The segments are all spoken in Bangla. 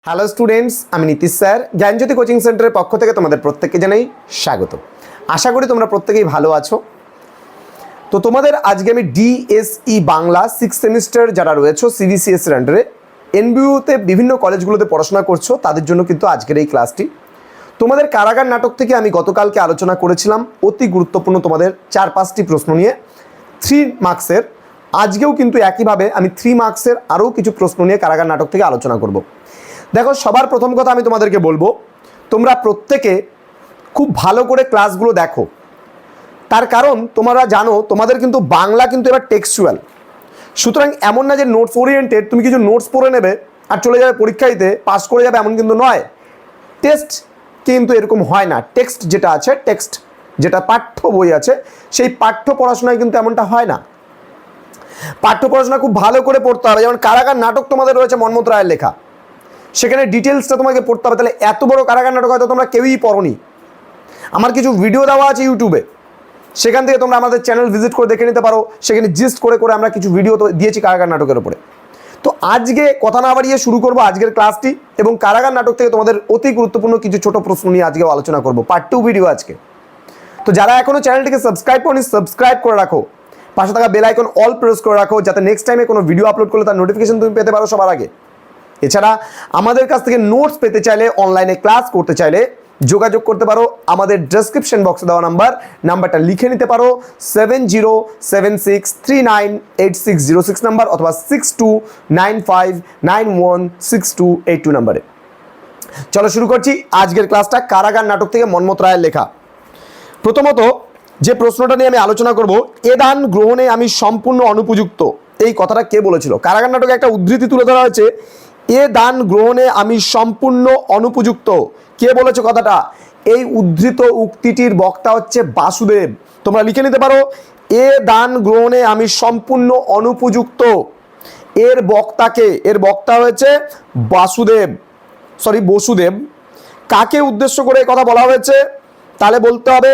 হ্যালো স্টুডেন্টস, আমি নীতিশ স্যার জ্ঞানজ্যোতি কোচিং সেন্টারের পক্ষ থেকে তোমাদের প্রত্যেককে জানাই স্বাগত। আশা করি তোমরা প্রত্যেকেই ভালো আছো। তো তোমাদের আজকে আমি ডিএসই বাংলা 6th সেমিস্টার যারা রয়েছে সিবিসিএস এর আন্ডারে এনবিইউতে বিভিন্ন কলেজগুলোতে পড়াশোনা করছো তাদের জন্য কিন্তু আজকের এই ক্লাসটি। তোমাদের কারাগার নাটক থেকে আমি গতকালকে আলোচনা করেছিলাম অতি গুরুত্বপূর্ণ তোমাদের 4-5টি প্রশ্ন নিয়ে 3 মার্কসের। আজকেও কিন্তু একইভাবে আমি 3 মার্কসের আরও কিছু প্রশ্ন নিয়ে কারাগার নাটক থেকে আলোচনা করব। দেখো, সবার প্রথম কথা আমি তোমাদেরকে বলবো, তোমরা প্রত্যেকে খুব ভালো করে ক্লাসগুলো দেখো। তার কারণ তোমরা জানো তোমাদের কিন্তু বাংলা কিন্তু এবার টেক্সচুয়াল, সুতরাং এমন না যে নোটস ওরিয়েন্টেড তুমি কিছু নোটস পড়ে নেবে আর চলে যাবে পরীক্ষা দিতে পাস করে যাবে, এমন কিন্তু নয়। টেস্ট কিন্তু এরকম হয় না। টেক্সট যেটা আছে, টেক্সট যেটা পাঠ্য বই আছে, সেই পাঠ্য পড়াশোনায় কিন্তু এমনটা হয় না। পাঠ্য পড়াশোনা খুব ভালো করে পড়তে হবে। যেমন কারাগার নাটক তোমাদের রয়েছে মন্মথ রায়ের লেখা, সেখানে ডিটেলসটা তোমাকে পড়তে হবে। তাহলে এত বড় কারাগার নাটক হয়তো তোমরা কেউই পড়োনি। আমার কিছু ভিডিও দেওয়া আছে ইউটিউবে, সেখান থেকে তোমরা আমাদের চ্যানেল ভিজিট করে দেখে নিতে পারো। সেখানে জিস্ট করে করে আমরা কিছু ভিডিও তো দিয়েছি কারাগার নাটকের উপরে। তো আজকে কথা না বাড়িয়ে শুরু করবো আজকের ক্লাসটি, এবং কারাগার নাটক থেকে তোমাদের অতি গুরুত্বপূর্ণ কিছু ছোট প্রশ্ন নিয়ে আজকেও আলোচনা করবো, পার্ট 2 ভিডিও আজকে। তো যারা এখনও চ্যানেলটিকে সাবস্ক্রাইব করনি, সাবস্ক্রাইব করে রাখো, পাশে থাকা বেল আইকন অল প্রেস করে রাখো, যাতে নেক্সট টাইমে কোনো ভিডিও আপলোড করলে তার নোটিফিকেশন তুমি পেতে পারো সবার আগে। এছাড়া আমাদের কাছ থেকে নোটস পেতে চাইলে, অনলাইনে ক্লাস করতে চাইলে যোগাযোগ করতে পারো আমাদের ডেসক্রিপশন বক্সে দেওয়া নাম্বারটা লিখে নিতে পারো 7076398606 নাম্বার, অথবা 6295916282 নাম্বারে। চলো শুরু করছি আজকের ক্লাসটা কারাগার নাটক থেকে মন্মথ রায়ের লেখা। প্রথমত যে প্রশ্নটা নিয়ে আমি আলোচনা করব, এ দান গ্রহণে আমি সম্পূর্ণ অনুপযুক্ত, এই কথাটা কে বলেছিল? কারাগার নাটকে একটা উদ্ধৃতি তুলে ধরা হয়েছে, এ দান গ্রহণে আমি সম্পূর্ণ অনুপযুক্ত। কে বলেছে কথাটা? এই উদ্ধৃত উক্তিটির বক্তা হচ্ছে বাসুদেব। তোমরা লিখে নিতে পারো, এ দান গ্রহণে আমি সম্পূর্ণ অনুপযুক্ত। এর বক্তা হয়েছে বসুদেব। কাকে উদ্দেশ্য করে এই কথা বলা হয়েছে? তাহলে বলতে হবে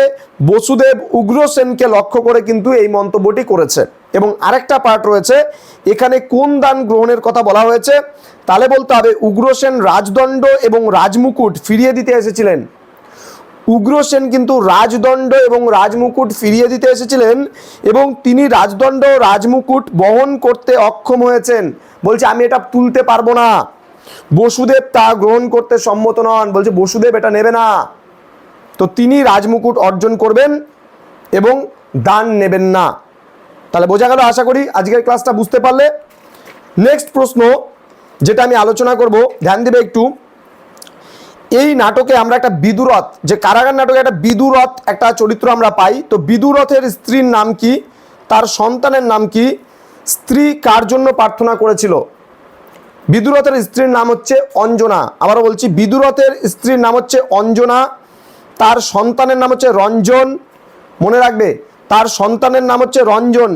বসুদেব উগ্রসেনকে লক্ষ্য করে কিন্তু এই মন্তব্যটি করেছে। এবং আরেকটা পার্ট রয়েছে, এখানে কোন দান গ্রহণের কথা বলা হয়েছে? তাহলে বলতে হবে উগ্রসেন রাজদণ্ড এবং রাজমুকুট ফিরিয়ে দিতে এসেছিলেন। উগ্রসেন কিন্তু রাজদণ্ড এবং রাজমুকুট ফিরিয়ে দিতে এসেছিলেন, এবং তিনি রাজদণ্ড রাজমুকুট বহন করতে অক্ষম হয়েছেন। বলছে আমি এটা তুলতে পারবো না। বসুদেব তা গ্রহণ করতে সম্মত নন, বলছে বসুদেব এটা নেবে না। তো তিনি রাজমুকুট অর্জন করবেন এবং দান নেবেন না। তাহলে বোঝা গেল আশা করি আজকের ক্লাসটা বুঝতে পারলে। নেক্সট প্রশ্ন যেটা আমি আলোচনা করব, ধ্যান দেবে একটু। এই নাটকে আমরা একটা বিদুরথ, যে কারাগার নাটকে একটা বিদুরথ একটা চরিত্র আমরা পাই। তো বিদুরথের স্ত্রীর নাম কি? তার সন্তানের নাম কি? স্ত্রী কার জন্য প্রার্থনা করেছিল? বিদুরথের স্ত্রীর নাম হচ্ছে অঞ্জনা। আবারও বলছি, বিদুরথের স্ত্রীর নাম হচ্ছে অঞ্জনা, তার সন্তানের নাম হচ্ছে রঞ্জন। মনে রাখবে, তার সন্তানের নাম হচ্ছে রঞ্জন।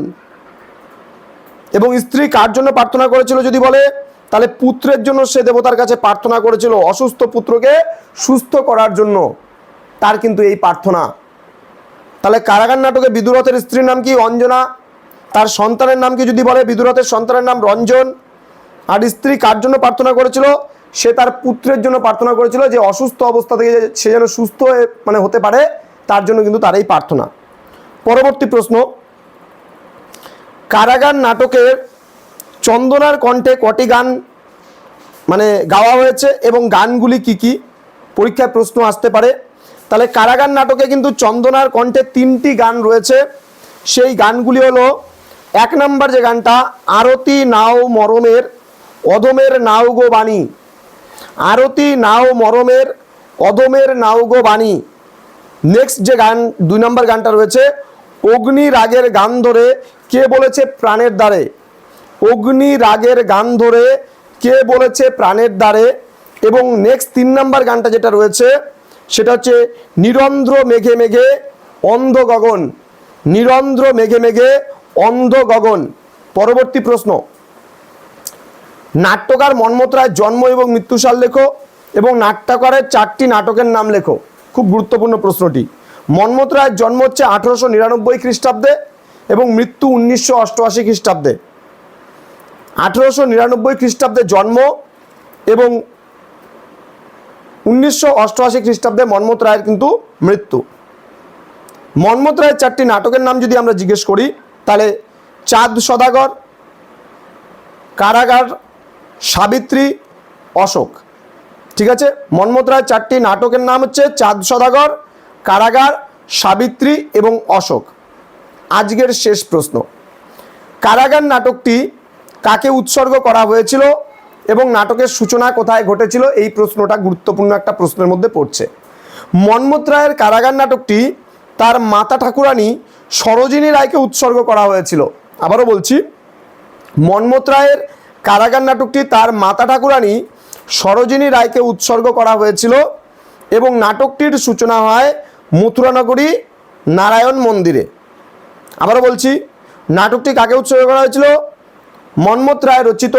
এবং স্ত্রী কার জন্য প্রার্থনা করেছিল যদি বলে, তাহলে পুত্রের জন্য সে দেবতার কাছে প্রার্থনা করেছিল, অসুস্থ পুত্রকে সুস্থ করার জন্য তার কিন্তু এই প্রার্থনা। তাহলে কারাগার নাটকে বিদুরথের স্ত্রীর নাম কি? অঞ্জনা। তার সন্তানের নাম কি যদি বলে, বিদুরথের সন্তানের নাম রঞ্জন। আর স্ত্রী কার জন্য প্রার্থনা করেছিল? সে তার পুত্রের জন্য প্রার্থনা করেছিল, যে অসুস্থ অবস্থা থেকে সে যেন সুস্থ হতে পারে, তার জন্য কিন্তু তার এই প্রার্থনা। পরবর্তী প্রশ্ন, কারাগার নাটকের চন্দনার কণ্ঠে কটি গান গাওয়া হয়েছে এবং গানগুলি কি কি? পরীক্ষায় প্রশ্ন আসতে পারে। তাহলে কারাগার নাটকে কিন্তু চন্দনার কণ্ঠে 3টি গান রয়েছে। সেই গানগুলি হলো, 1 নম্বর যে গানটা, আরতি নাও মরমের অধমের নাও গো বাণী। আরতি নাও মরমের অধমের নাও গো বাণী। নেক্সট যে গান 2 নম্বর গানটা রয়েছে, অগ্নি রাগের গান ধরে কে বলেছে প্রাণের দ্বারে। অগ্নি রাগের গান ধরে কে বলেছে প্রাণের দ্বারে। এবং নেক্সট 3 নম্বর গানটা যেটা রয়েছে সেটা হচ্ছে নিরন্ধ্র মেঘে মেঘে অন্ধ গগন। নিরন্ধ্র মেঘে মেঘে অন্ধ গগন। পরবর্তী প্রশ্ন, নাট্যকার মন্মথ রায়ের জন্ম এবং মৃত্যুসাল লেখো, এবং নাট্যকারের 4টি নাটকের নাম লেখো। খুব গুরুত্বপূর্ণ প্রশ্নটি। মন্মথ রায়ের জন্ম হচ্ছে 1899 খ্রিস্টাব্দে এবং মৃত্যু 1988 খ্রিস্টাব্দে। 1899 খ্রিস্টাব্দে জন্ম এবং 1988 খ্রিস্টাব্দে মন্মথ রায়ের কিন্তু মৃত্যু। মন্মথ রায়ের 4টি নাটকের নাম যদি আমরা জিজ্ঞেস করি তাহলে চাঁদ সদাগর, কারাগার, সাবিত্রী, অশোক। ঠিক আছে, মন্মথ রায়ের 4টি নাটকের নাম হচ্ছে চাঁদ সদাগর, কারাগার, সাবিত্রী এবং অশোক। আজকের শেষ প্রশ্ন, কারাগার নাটকটি কাকে উৎসর্গ করা হয়েছিল এবং নাটকের সূচনা কোথায় ঘটেছিল? এই প্রশ্নটা গুরুত্বপূর্ণ একটা প্রশ্নের মধ্যে পড়ছে। মন্মথ রায়ের কারাগার নাটকটি তার মাতা ঠাকুরানী সরোজিনী রায়কে উৎসর্গ করা হয়েছিল। আবারও বলছি, মন্মথ রায়ের কারাগার নাটকটি তার মাতা ঠাকুরানী সরোজিনী রায়কে উৎসর্গ করা হয়েছিল এবং নাটকটির সূচনা হয় মথুরানগরী নারায়ণ মন্দিরে। আবারও বলছি, নাটকটি কাকে উৎসর্গ করা হয়েছিল? মন্মথ রায় রচিত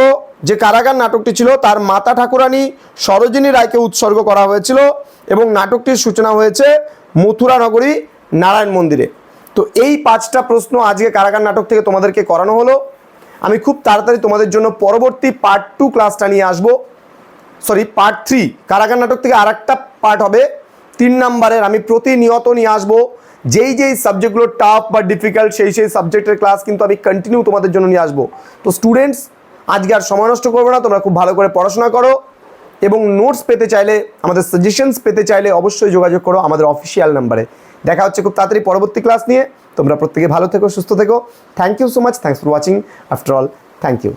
যে কারাগার নাটকটি ছিল তার মাতা ঠাকুরানী সরোজিনী রায়কে উৎসর্গ করা হয়েছিল এবং নাটকটির সূচনা হয়েছে মথুরানগরী নারায়ণ মন্দিরে। তো এই 5টা প্রশ্ন আজকে কারাগার নাটক থেকে তোমাদেরকে করানো হলো। আমি খুব তাড়াতাড়ি তোমাদের জন্য পরবর্তী পার্ট 2 ক্লাসটা নিয়ে আসবো, পার্ট 3 কারাগার নাটক থেকে আরেকটা পার্ট হবে 3 নাম্বারের। আমি প্রতিনিয়ত নিয়ে আসবো যেই সাবজেক্টগুলো টাফ বা ডিফিকাল্ট সেই সাবজেক্টের ক্লাস কিন্তু আমি কন্টিনিউ তোমাদের জন্য নিয়ে আসবো। তো স্টুডেন্টস, আজকে আর সময় নষ্ট করবো না, তোমরা খুব ভালো করে পড়াশোনা করো এবং নোটস পেতে চাইলে, আমাদের সাজেশনস পেতে চাইলে অবশ্যই যোগাযোগ করো আমাদের অফিসিয়াল নাম্বারে। দেখা হচ্ছে খুব তাড়াতাড়ি পরবর্তী ক্লাস নিয়ে। তোমরা প্রত্যেকে ভালো থেকো, সুস্থ থেকো। Thank you so much, thanks for watching. After all, thank you.